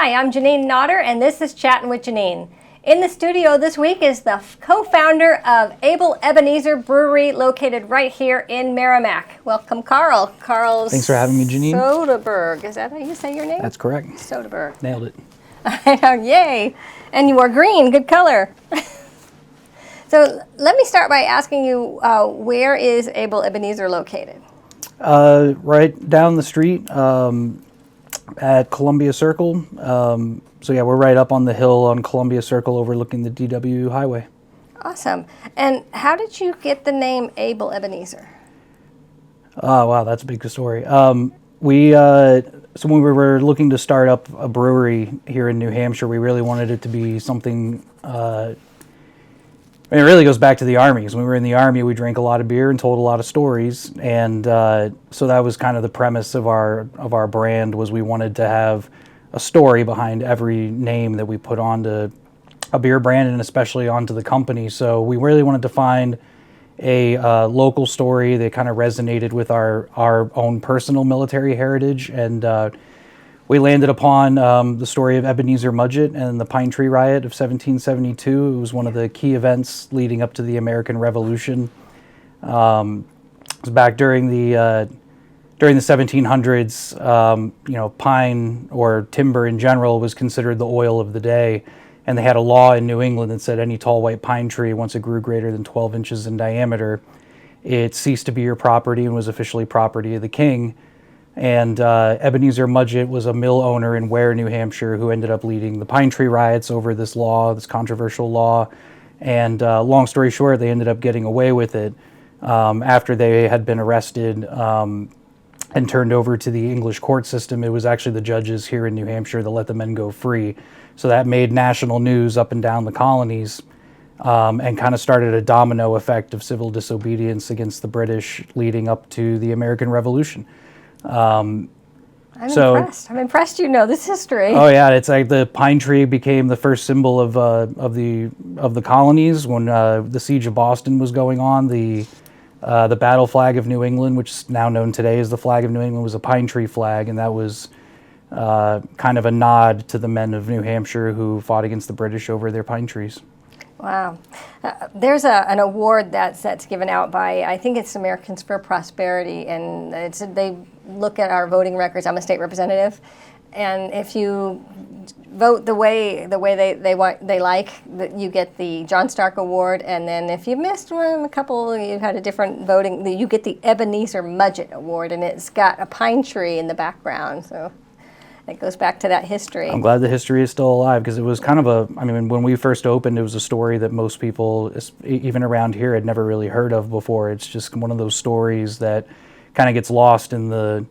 Hi, I'm Jeanine Nodder, and this is Chattin with Jeanine. In the studio this week is the co-founder of Abel Ebenezer Brewery, located right here in Merrimack. Welcome, Carl. Carl's Thanks for having me, Jeanine. Soderberg. Is that how you say your name? That's correct. Soderberg. Nailed it. I know, yay. And you are green, good color. So let me start by asking you, where is Abel Ebenezer located? Right down the street at Columbia Circle. So yeah, we're right up on the hill on Columbia Circle overlooking the DW highway. Awesome. And how did you get the name Abel Ebenezer? Oh, wow, that's a big story. So when we were looking to start up a brewery here in New Hampshire, we really wanted it to be something. It really goes back to the Army. Because when we were in the Army, we drank a lot of beer and told a lot of stories, and so that was kind of the premise of our brand. Was we wanted to have a story behind every name that we put onto a beer brand, and especially onto the company. So we really wanted to find a local story that kind of resonated with our own personal military heritage, and we landed upon the story of Ebenezer Mudgett and the Pine Tree Riot of 1772. It was one of the key events leading up to the American Revolution. It was back during the 1700s. Pine or timber in general was considered the oil of the day. And they had a law in New England that said any tall white pine tree, once it grew greater than 12 inches in diameter, it ceased to be your property and was officially property of the king. And Ebenezer Mudgett was a mill owner in Ware, New Hampshire, who ended up leading the Pine Tree Riots over this law, this controversial law. And long story short, they ended up getting away with it after they had been arrested and turned over to the English court system. It was actually the judges here in New Hampshire that let the men go free. So that made national news up and down the colonies, and kind of started a domino effect of civil disobedience against the British leading up to the American Revolution. I'm impressed. I'm impressed you know this history. Oh yeah, it's like the pine tree became the first symbol of the colonies when the siege of Boston was going on. The battle flag of New England, which is now known today as the flag of New England, was a pine tree flag, and that was kind of a nod to the men of New Hampshire who fought against the British over their pine trees. Wow. There's an award that's given out by, I think it's Americans for Prosperity, and they look at our voting records. I'm a state representative, and if you vote the way they like, you get the John Stark Award, and then if you missed a couple, you had a different voting, you get the Ebenezer Mudgett Award, and it's got a pine tree in the background. So it goes back to that history. I'm glad the history is still alive, because it was kind of when we first opened, it was a story that most people, even around here, had never really heard of before. It's just one of those stories that kind of gets lost in the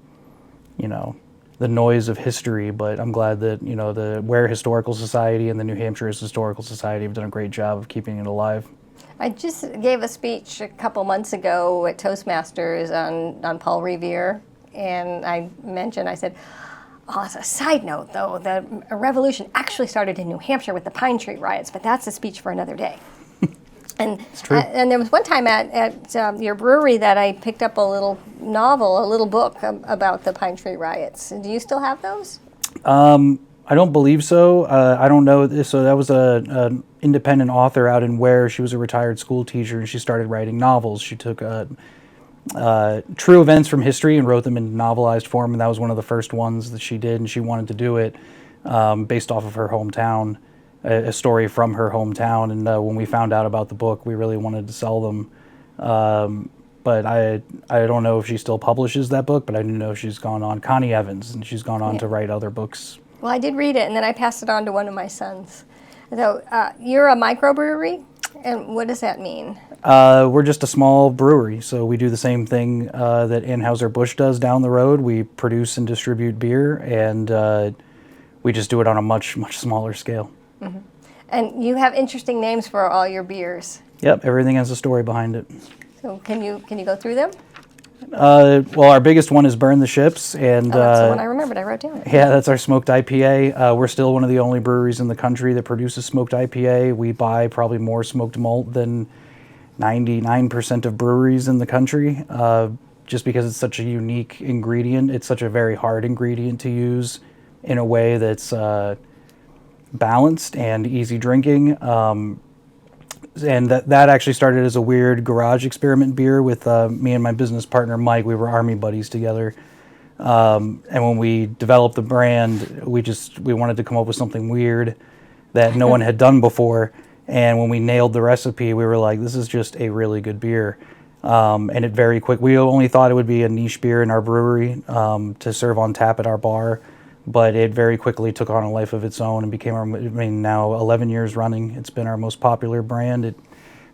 noise of history. But I'm glad that, the Ware Historical Society and the New Hampshire Historical Society have done a great job of keeping it alive. I just gave a speech a couple months ago at Toastmasters on Paul Revere, and I said, oh, as a side note, though, the revolution actually started in New Hampshire with the Pine Tree Riots, but that's a speech for another day. And it's true. And there was one time at your brewery that I picked up a little book about the Pine Tree Riots. Do you still have those? I don't believe so. I don't know. So that was an independent author out in Ware. She was a retired school teacher, and she started writing novels. She took true events from history and wrote them in novelized form, and that was one of the first ones that she did, and she wanted to do it based off of her hometown, a story from her hometown. And when we found out about the book, we really wanted to sell them, but I don't know if she still publishes that book, but I do know she's gone on, Connie Evans, and she's gone on to write other books. Well, I did read it, and then I passed it on to one of my sons. So you're a microbrewery, and what does that mean? We're just a small brewery, so we do the same thing that Anheuser-Busch does down the road. We produce and distribute beer, and we just do it on a much, much smaller scale. Mm-hmm. And you have interesting names for all your beers. Yep, everything has a story behind it. So can you go through them? Well, our biggest one is Burn the Ships, and that's the one I remembered. I wrote down. Yeah, that's our smoked IPA. We're still one of the only breweries in the country that produces smoked IPA. We buy probably more smoked malt than 99% of breweries in the country, just because it's such a unique ingredient. It's such a very hard ingredient to use in a way that's balanced and easy drinking. And that actually started as a weird garage experiment beer with me and my business partner Mike. We were Army buddies together, and when we developed the brand, we wanted to come up with something weird that no one had done before. And when we nailed the recipe, we were like, "This is just a really good beer." And it very quick. We only thought it would be a niche beer in our brewery to serve on tap at our bar, but it very quickly took on a life of its own and became now 11 years running. It's been our most popular brand. It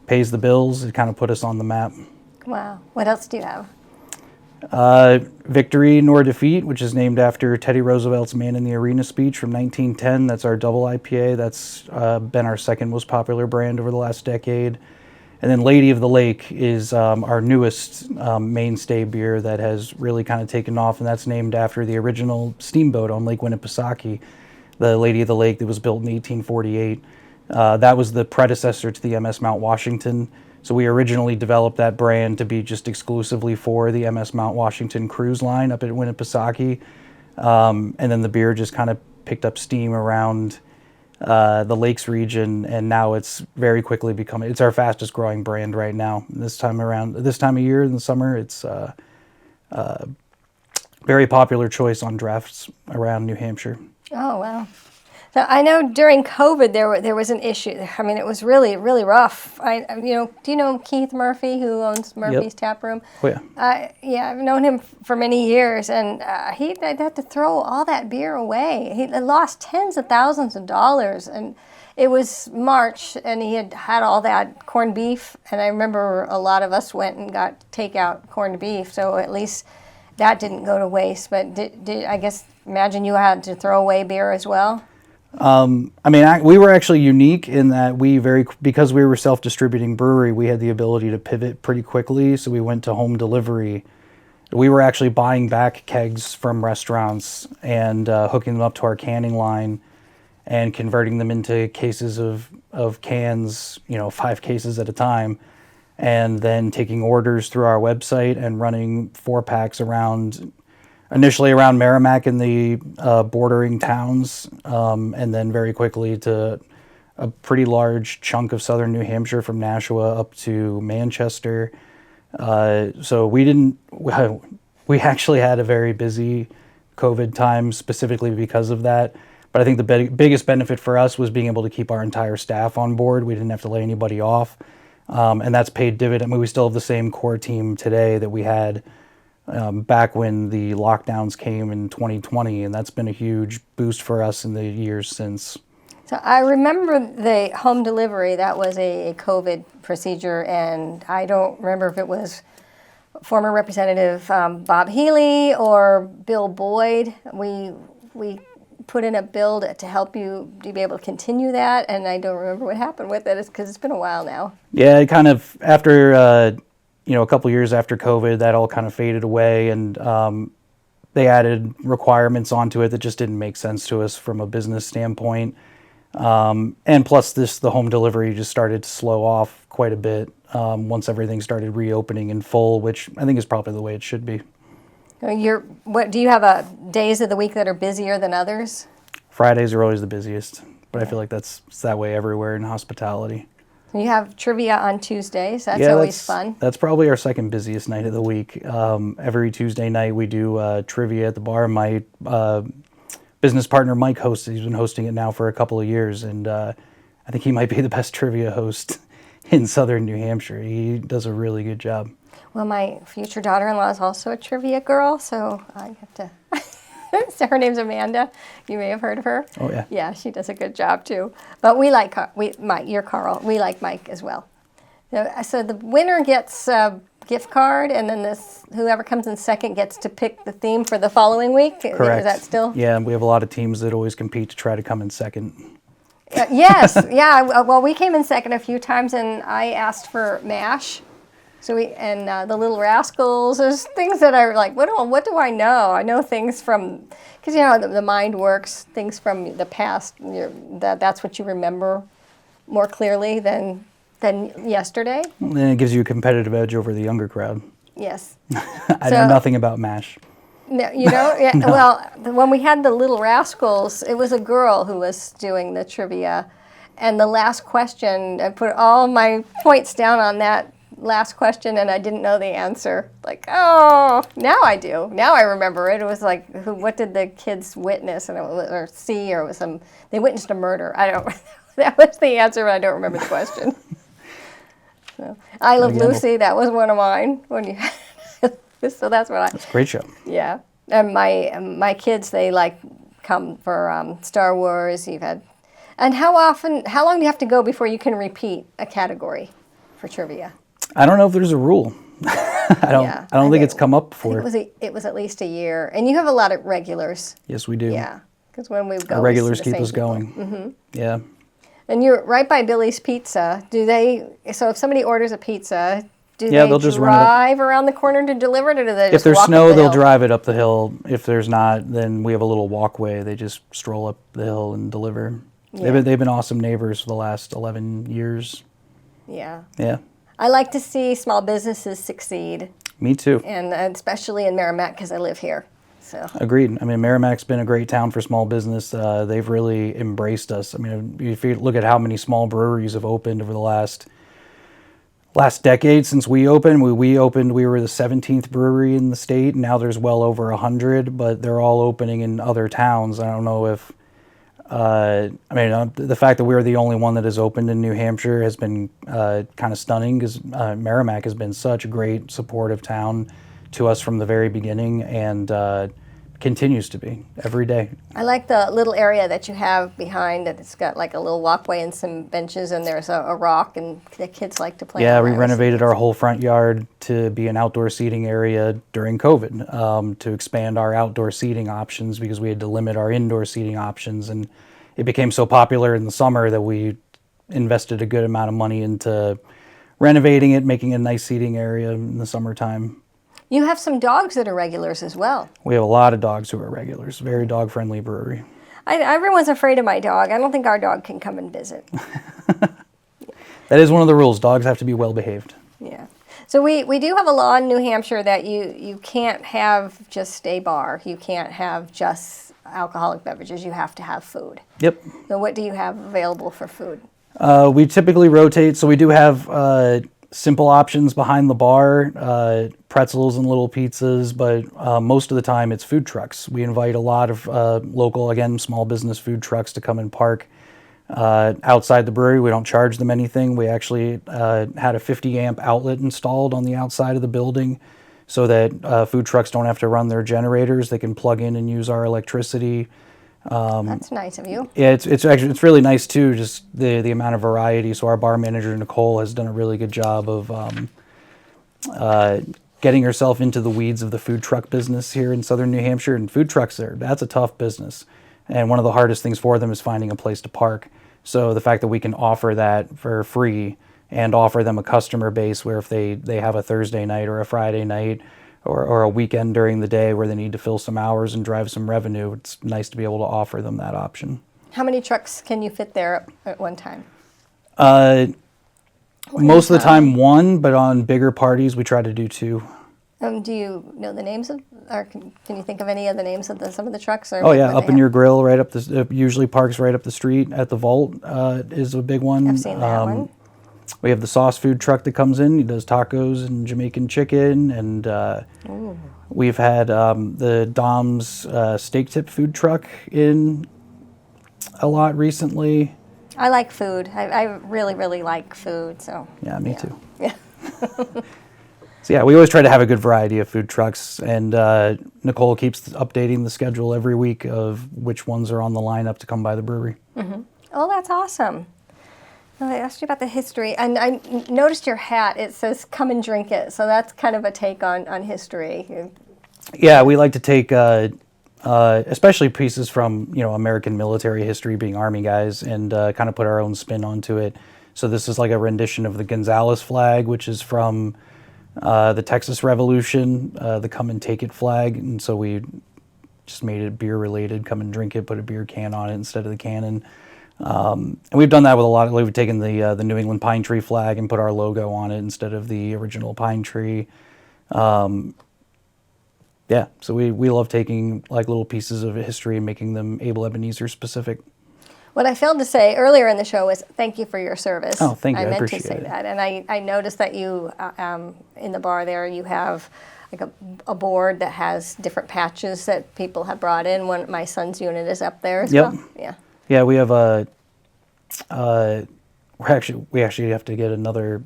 pays the bills. It kind of put us on the map. Wow. What else do you have? Victory Nor Defeat, which is named after Teddy Roosevelt's Man in the Arena speech from 1910. That's our double IPA. That's been our second most popular brand over the last decade. And then Lady of the Lake is our newest mainstay beer that has really kind of taken off, and that's named after the original steamboat on Lake Winnipesaukee, the Lady of the Lake that was built in 1848. That was the predecessor to the MS Mount Washington. So we originally developed that brand to be just exclusively for the MS Mount Washington cruise line up at Winnipesaukee. And then the beer just kind of picked up steam around the Lakes region, and now it's very quickly becoming, it's our fastest growing brand right now. This time of year in the summer, it's very popular choice on drafts around New Hampshire. Oh, wow. So I know during COVID there was an issue. I mean, it was really, really rough. Do you know Keith Murphy, who owns Murphy's Tap Room? Oh, yeah. Yeah, I've known him for many years, and he had to throw all that beer away. He lost tens of thousands of dollars, and it was March, and he had all that corned beef, and I remember a lot of us went and got takeout corned beef, so at least that didn't go to waste. But imagine you had to throw away beer as well? We were actually unique in that because we were self-distributing brewery, we had the ability to pivot pretty quickly. So we went to home delivery. We were actually buying back kegs from restaurants and hooking them up to our canning line and converting them into cases of cans, 5 cases at a time, and then taking orders through our website and running 4-packs initially around Merrimack and the bordering towns, and then very quickly to a pretty large chunk of southern New Hampshire from Nashua up to Manchester. So we actually had a very busy COVID time specifically because of that. But I think the biggest benefit for us was being able to keep our entire staff on board. We didn't have to lay anybody off. And that's paid dividend. We still have the same core team today that we had back when the lockdowns came in 2020, and that's been a huge boost for us in the years since. So I remember the home delivery. That was a COVID procedure, and I don't remember if it was former Representative Bob Healy or Bill Boyd. We put in a bill to help you to be able to continue that, and I don't remember what happened with it because it's been a while now. Yeah, it kind of after a couple years after COVID, that all kind of faded away, and they added requirements onto it that just didn't make sense to us from a business standpoint. And plus, the home delivery just started to slow off quite a bit once everything started reopening in full, which I think is probably the way it should be. Do you have days of the week that are busier than others? Fridays are always the busiest, but I feel like it's that way everywhere in hospitality. You have trivia on Tuesdays. That's always fun. That's probably our second busiest night of the week. Every Tuesday night we do trivia at the bar. My business partner Mike hosts it. He's been hosting it now for a couple of years, and I think he might be the best trivia host in southern New Hampshire. He does a really good job. Well, my future daughter-in-law is also a trivia girl, so I have to... So her name's Amanda. You may have heard of her. Oh, yeah. Yeah, she does a good job, too. But we like Mike. You're Carl. We like Mike as well. So the winner gets a gift card, and then whoever comes in second gets to pick the theme for the following week. Correct. Is that still? Yeah, we have a lot of teams that always compete to try to come in second. Yes. Yeah. Well, we came in second a few times, and I asked for MASH. So the Little Rascals. There's things that are like, what do I know? I know things from, because the mind works. Things from the past. That's what you remember more clearly than yesterday. And it gives you a competitive edge over the younger crowd. Yes. I know nothing about MASH. No, you know, yeah, No. well, when we had the Little Rascals, it was a girl who was doing the trivia. And the last question, I put all my points down on that last question, and I didn't know the answer. Like, oh, now I do. Now I remember it. It was like, what did the kids witness, and or see, or it was they witnessed a murder. I don't. That was the answer, but I don't remember the question. So, I Love Gotta gamble. Lucy. That was one of mine. So that's what I. It's a great show. Yeah, and my kids, they come for Star Wars. And how long do you have to go before you can repeat a category for trivia? I don't know if there's a rule. I don't think it's come up before. It was at least a year, and you have a lot of regulars. Yes, we do. Yeah, because when we go, Our regulars keep us going. Mm-hmm. Yeah. And you're right by Billy's Pizza. So if somebody orders a pizza, they'll just run it up. drive around the corner to deliver it, or do they just If there's walk snow, up the they'll hill? drive it up the hill. If there's not, then we have a little walkway. They just stroll up the hill and deliver. Yeah. They've been awesome neighbors for the last 11 years. Yeah. Yeah. I like to see small businesses succeed, Me too. and especially in Merrimack because I live here. So Agreed. I mean, Merrimack's been a great town for small business. They've really embraced us. I mean, if you look at how many small breweries have opened over the last decade since we opened. We opened, we were the 17th brewery in the state, and now there's well over 100, but they're all opening in other towns. I don't know if, the fact that we're the only one that has opened in New Hampshire has been kind of stunning, because Merrimack has been such a great supportive town to us from the very beginning, and continues to be every day. I like the little area that you have behind it. It's got like a little walkway and some benches, and there's a rock, and the kids like to play. Yeah, we renovated our whole front yard to be an outdoor seating area during COVID, to expand our outdoor seating options, because we had to limit our indoor seating options, and it became so popular in the summer that we invested a good amount of money into renovating it, making it a nice seating area in the summertime. You have some dogs that are regulars as well. We have a lot of dogs who are regulars. Very dog-friendly brewery. Everyone's afraid of my dog. I don't think our dog can come and visit. That is one of the rules. Dogs have to be well behaved. Yeah. So we do have a law in New Hampshire that you can't have just a bar. You can't have just alcoholic beverages. You have to have food. Yep. So what do you have available for food? We typically rotate, so we do have simple options behind the bar, pretzels and little pizzas, but most of the time it's food trucks. We invite a lot of local, again, small business food trucks to come and park outside the brewery. We don't charge them anything. We actually had a 50 amp outlet installed on the outside of the building, so that food trucks don't have to run their generators. They can plug in and use our electricity. That's nice of you. Yeah, it's really nice too, just the amount of variety. So our bar manager Nicole has done a really good job of getting herself into the weeds of the food truck business here in southern New Hampshire. And food trucks that's a tough business, and one of the hardest things for them is finding a place to park. So the fact that we can offer that for free and offer them a customer base where if they have a Thursday night or a Friday night or a weekend during the day where they need to fill some hours and drive some revenue, it's nice to be able to offer them that option. How many trucks can you fit there at one time? Most of the time one, but on bigger parties we try to do two. Do you know the names of, or can you think of any of the names of some of the trucks? Or Oh yeah, Up in Your Grill, right up the usually parks right up the street at the Vault is a big one. I've seen that one. We have the sauce food truck that comes in. He does tacos and Jamaican chicken, and we've had the Dom's steak tip food truck in a lot recently. I like food. I really, really like food. So Yeah, me too. Yeah. So yeah, we always try to have a good variety of food trucks, and Nicole keeps updating the schedule every week of which ones are on the lineup to come by the brewery. Mm-hmm. Oh, that's awesome. I asked you about the history, and I noticed your hat. It says "Come and Drink It," so that's kind of a take on history. Yeah, we like to take, especially pieces from American military history, being Army guys, and kind of put our own spin onto it. So this is like a rendition of the Gonzales flag, which is from the Texas Revolution, the "Come and Take It" flag, and so we just made it beer related. Come and drink it. Put a beer can on it instead of the cannon. And we've done that with a lot of, we've taken the New England pine tree flag and put our logo on it instead of the original pine tree. Yeah, Yeah, so we love taking like little pieces of history and making them Abel Ebenezer specific. What I failed to say earlier in the show was thank you for your service. Oh, thank you. I meant to appreciate say it. that. And I noticed that you, in the bar there, you have like a board that has different patches that people have brought in. My son's unit is up there as Yep. well. Yeah. Yeah, we have a. We actually have to get another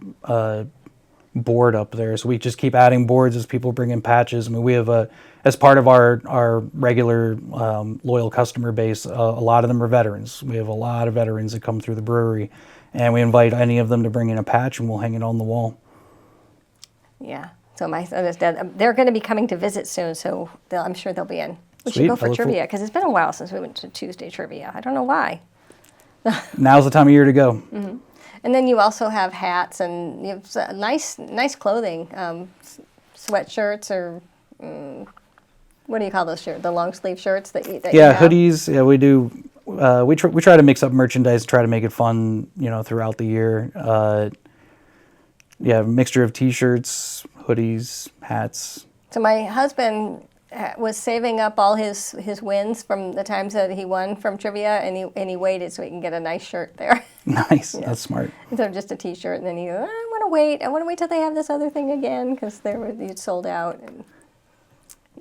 board up there, so we just keep adding boards as people bring in patches. I mean, we have as part of our regular loyal customer base, a lot of them are veterans. We have a lot of veterans that come through the brewery, and we invite any of them to bring in a patch, and we'll hang it on the wall. Yeah. So my son is dead. They're going to be coming to visit soon, so I'm sure they'll be in. We should Sweet. go for trivia because it's been a while since we went to Tuesday trivia. I don't know why. Now's the time of year to go. Mm-hmm. And then you also have hats and you have nice clothing, sweatshirts or what do you call those shirts? The long sleeve shirts that you have? Hoodies. Yeah, we do. We try to mix up merchandise, try to make it fun, throughout the year. Mixture of T-shirts, hoodies, hats. So my husband was saving up all his wins from the times that he won from trivia, and he waited so he can get a nice shirt there. Nice, Yeah. That's smart. Instead of just a T-shirt, and then he goes, I want to wait till they have this other thing again because it's sold out. And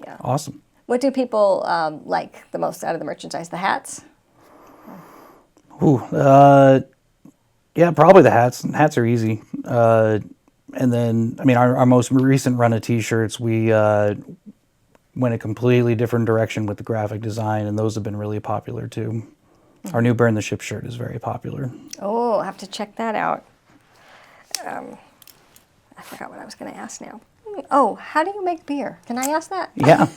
yeah. Awesome. What do people like the most out of the merchandise? The hats? Ooh, yeah, probably the hats. Hats are easy. And then, I mean, our most recent run of T-shirts, we went a completely different direction with the graphic design, and those have been really popular too. Our new Burn the Ship shirt is very popular. Oh, I'll have to check that out. I forgot what I was going to ask now. Oh, how do you make beer? Can I ask that? Yeah.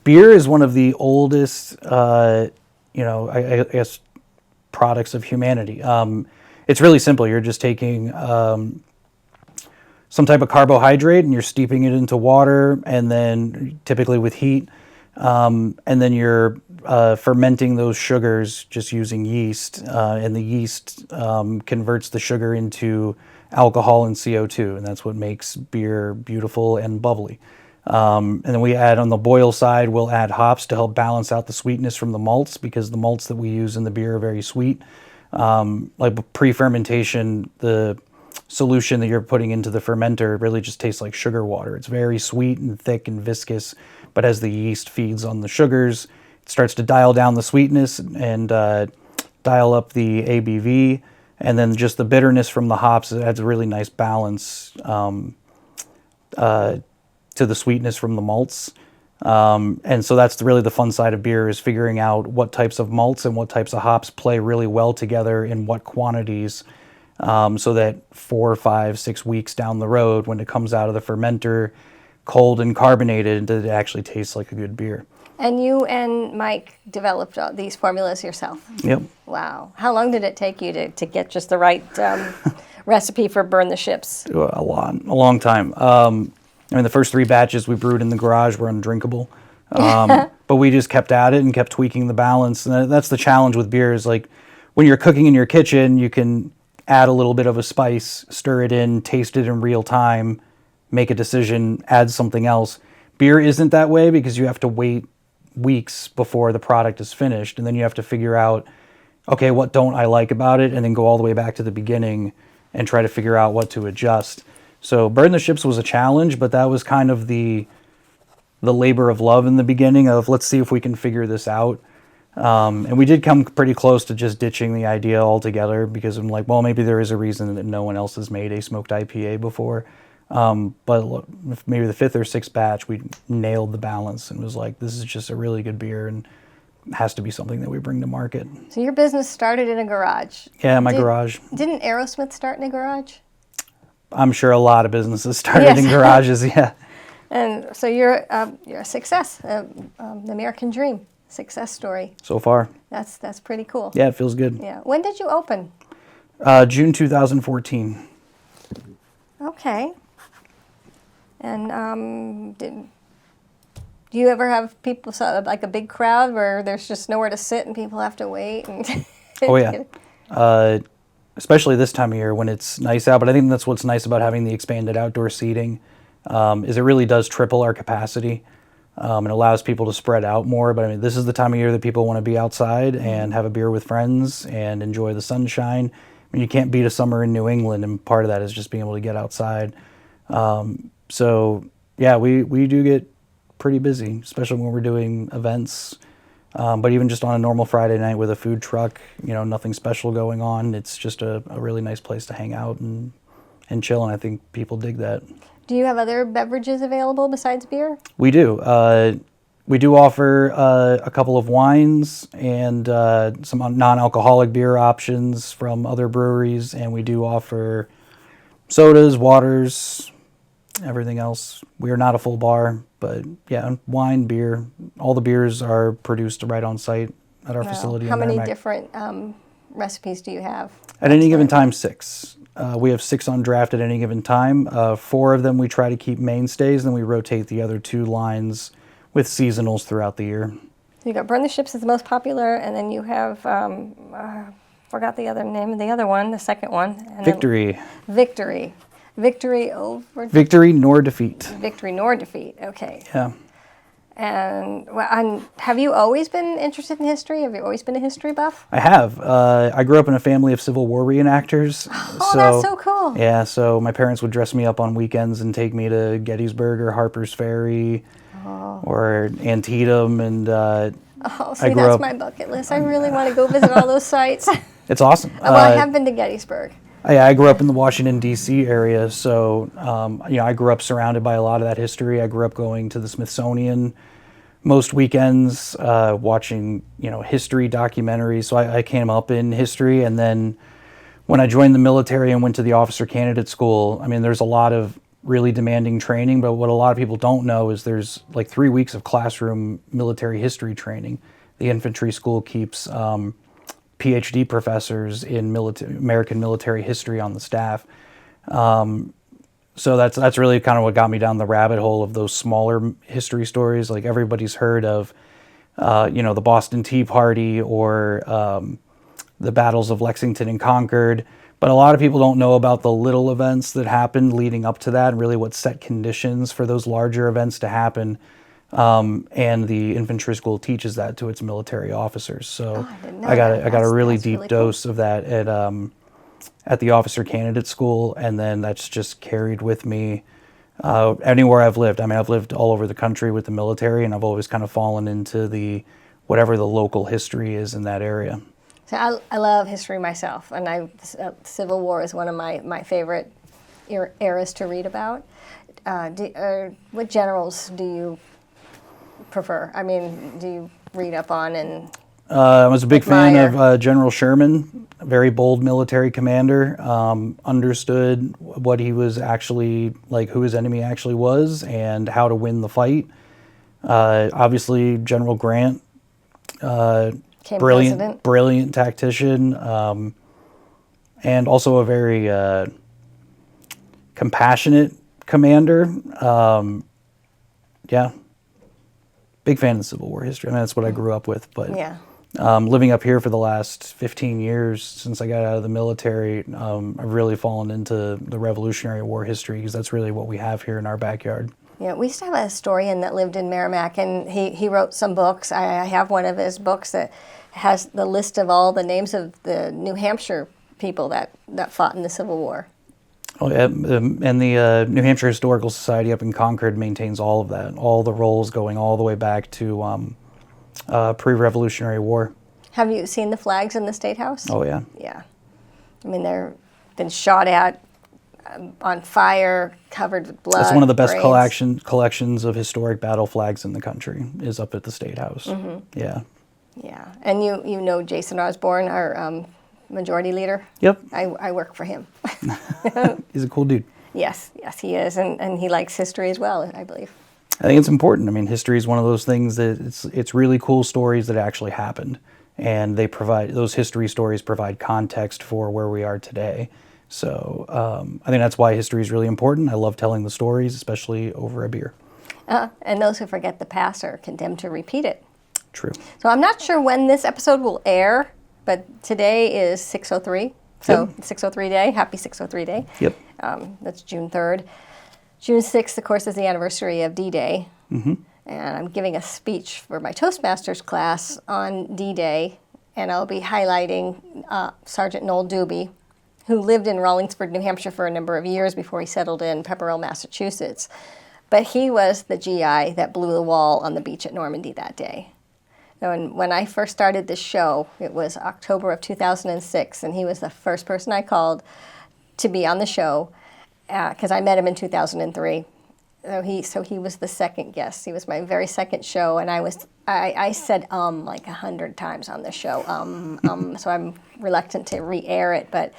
Beer is one of the oldest, I guess, products of humanity. It's really simple. You're just taking some type of carbohydrate and you're steeping it into water, and then typically with heat, and then you're fermenting those sugars just using yeast, and the yeast converts the sugar into alcohol and CO2, and that's what makes beer beautiful and bubbly. And then we add, on the boil side, we'll add hops to help balance out the sweetness from the malts, because the malts that we use in the beer are very sweet. Like pre-fermentation, the solution that you're putting into the fermenter really just tastes like sugar water. It's very sweet and thick and viscous, but as the yeast feeds on the sugars, it starts to dial down the sweetness and dial up the ABV, and then just the bitterness from the hops adds a really nice balance to the sweetness from the malts. And so that's really the fun side of beer, is figuring out what types of malts and what types of hops play really well together in what quantities, so that 4, 5, 6 weeks down the road, when it comes out of the fermenter, cold and carbonated, it actually tastes like a good beer. And you and Mike developed these formulas yourself? Yep. Wow. How long did it take you to get just the right recipe for Burn the Ships? A long time. I mean, the first 3 batches we brewed in the garage were undrinkable. But we just kept at it and kept tweaking the balance. And that's the challenge with beer, is like when you're cooking in your kitchen, you can add a little bit of a spice, stir it in, taste it in real time, make a decision, add something else. Beer isn't that way, because you have to wait weeks before the product is finished. And then you have to figure out, okay, what don't I like about it? And then go all the way back to the beginning and try to figure out what to adjust. So Burn the Ships was a challenge, but that was kind of the labor of love in the beginning of, let's see if we can figure this out. And we did come pretty close to just ditching the idea altogether, because I'm like, well, maybe there is a reason that no one else has made a smoked IPA before. But look, maybe the 5th or 6th batch, we nailed the balance and was like, this is just a really good beer and has to be something that we bring to market. So your business started in a garage? Yeah, my garage. Didn't Aerosmith start in a garage? I'm sure a lot of businesses started in garages, yeah. And so you're a success, the American dream, success story. So far. That's pretty cool. Yeah, it feels good. Yeah. When did you open? June 2014. Okay. And do you ever have people, like a big crowd where there's just nowhere to sit and people have to wait? And Oh, yeah. Especially this time of year when it's nice out. But I think that's what's nice about having the expanded outdoor seating. is it really does triple our capacity. It allows people to spread out more. But I mean, this is the time of year that people want to be outside and have a beer with friends and enjoy the sunshine. I mean, you can't beat a summer in New England, and part of that is just being able to get outside. So yeah, we do get pretty busy, especially when we're doing events. But even just on a normal Friday night with a food truck, nothing special going on. It's just a really nice place to hang out and chill, and I think people dig that. Do you have other beverages available besides beer? We do. We do offer a couple of wines and some non-alcoholic beer options from other breweries, and we do offer sodas, waters, everything else. We are not a full bar, but yeah, wine, beer. All the beers are produced right on site at our facility in How many Merrimack. different recipes do you have? At any given time, 6. We have 6 on draft at any given time. 4 of them we try to keep mainstays, and we rotate the other 2 lines with seasonals throughout the year. You got Burn the Ships is the most popular, and then you have, forgot the other name of the other one, the second one. And Victory. Victory. Victory over... Victory nor defeat. Victory nor defeat, okay. Yeah. And have you always been interested in history? Have you always been a history buff? I have. I grew up in a family of Civil War reenactors. Oh, that's so cool. Yeah, so my parents would dress me up on weekends and take me to Gettysburg or Harper's Ferry or Antietam. And that's my bucket list. I really want to go visit all those sites. It's awesome. Well, I have been to Gettysburg. I grew up in the Washington, D.C. area, so I grew up surrounded by a lot of that history. I grew up going to the Smithsonian most weekends, watching history documentaries. So I came up in history, and then when I joined the military and went to the officer candidate school, I mean, there's a lot of really demanding training, but what a lot of people don't know is there's like 3 weeks of classroom military history training. The infantry school keeps PhD professors in American military history on the staff. So that's really kind of what got me down the rabbit hole of those smaller history stories. Like everybody's heard of, the Boston Tea Party or the battles of Lexington and Concord. But a lot of people don't know about the little events that happened leading up to that and really what set conditions for those larger events to happen. And the infantry school teaches that to its military officers. So I got a really deep dose of that at the officer candidate school, and then that's just carried with me anywhere I've lived. I mean, I've lived all over the country with the military, and I've always kind of fallen into whatever the local history is in that area. So I love history myself, and Civil War is one of my favorite eras to read about. What generals do you prefer? I mean, do you read up on and I was a big fan of General Sherman, a very bold military commander, understood what he was actually, like who his enemy actually was and how to win the fight. Obviously, General Grant, brilliant tactician, and also a very compassionate commander. Big fan of the Civil War history. I mean, that's what I grew up with. But living up here for the last 15 years since I got out of the military, I've really fallen into the Revolutionary War history because that's really what we have here in our backyard. Yeah, we used to have a historian that lived in Merrimack, and he wrote some books. I have one of his books that has the list of all the names of the New Hampshire people that fought in the Civil War. Oh, yeah, and the New Hampshire Historical Society up in Concord maintains all of that, all the rolls going all the way back to pre-Revolutionary War. Have you seen the flags in the State House? Oh, yeah. Yeah. I mean, they've been shot at, on fire, covered with blood. That's one of the best brains. collections of historic battle flags in the country, is up at the State House. Mm-hmm. Yeah. Yeah. And you know Jason Osborne, our majority leader? Yep. I work for him. He's a cool dude. Yes, he is, and he likes history as well, I believe. I think it's important. I mean, history is one of those things that it's really cool stories that actually happened, and those history stories provide context for where we are today. So I think that's why history is really important. I love telling the stories, especially over a beer. And those who forget the past are condemned to repeat it. True. So I'm not sure when this episode will air, but today is 6:03. So 6:03 day. Happy 6:03 day. Yep. That's June 3rd. June 6th, of course, is the anniversary of D-Day. And I'm giving a speech for my Toastmasters class on D-Day, and I'll be highlighting Sergeant Noel Doobie, who lived in Rollinsford, New Hampshire for a number of years before he settled in Pepperell, Massachusetts. But he was the GI that blew the wall on the beach at Normandy that day. And when I first started this show, it was October of 2006, and he was the first person I called to be on the show, because I met him in 2003. So he was the second guest. He was my very second show, and I said like 100 times on the show, so I'm reluctant to re-air it, but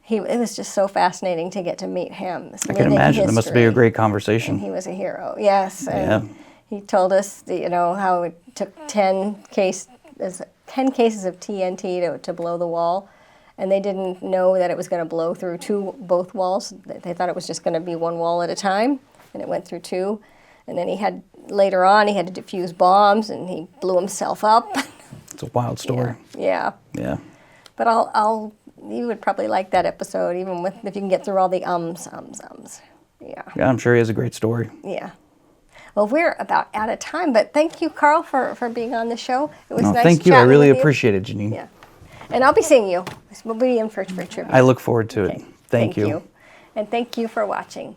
it was just so fascinating to get to meet him. I can imagine. It must be a great conversation. And he was a hero, yes. And yeah. He told us, how it took 10 cases of TNT to blow the wall, and they didn't know that it was going to blow through both walls. They thought it was just going to be one wall at a time, and it went through two. And then later on, he had to defuse bombs, and he blew himself up. It's a wild story. Yeah. Yeah. But you would probably like that episode, even if you can get through all the ums. Yeah. Yeah, I'm sure he has a great story. Yeah. Well, we're about out of time, but thank you, Carl, for being on the show. It was nice thank you. I chatting really with you. appreciate it, Jeanine. Yeah. And I'll be seeing you. We'll be in for trivia. I look forward to it. Okay. Thank you. And thank you for watching.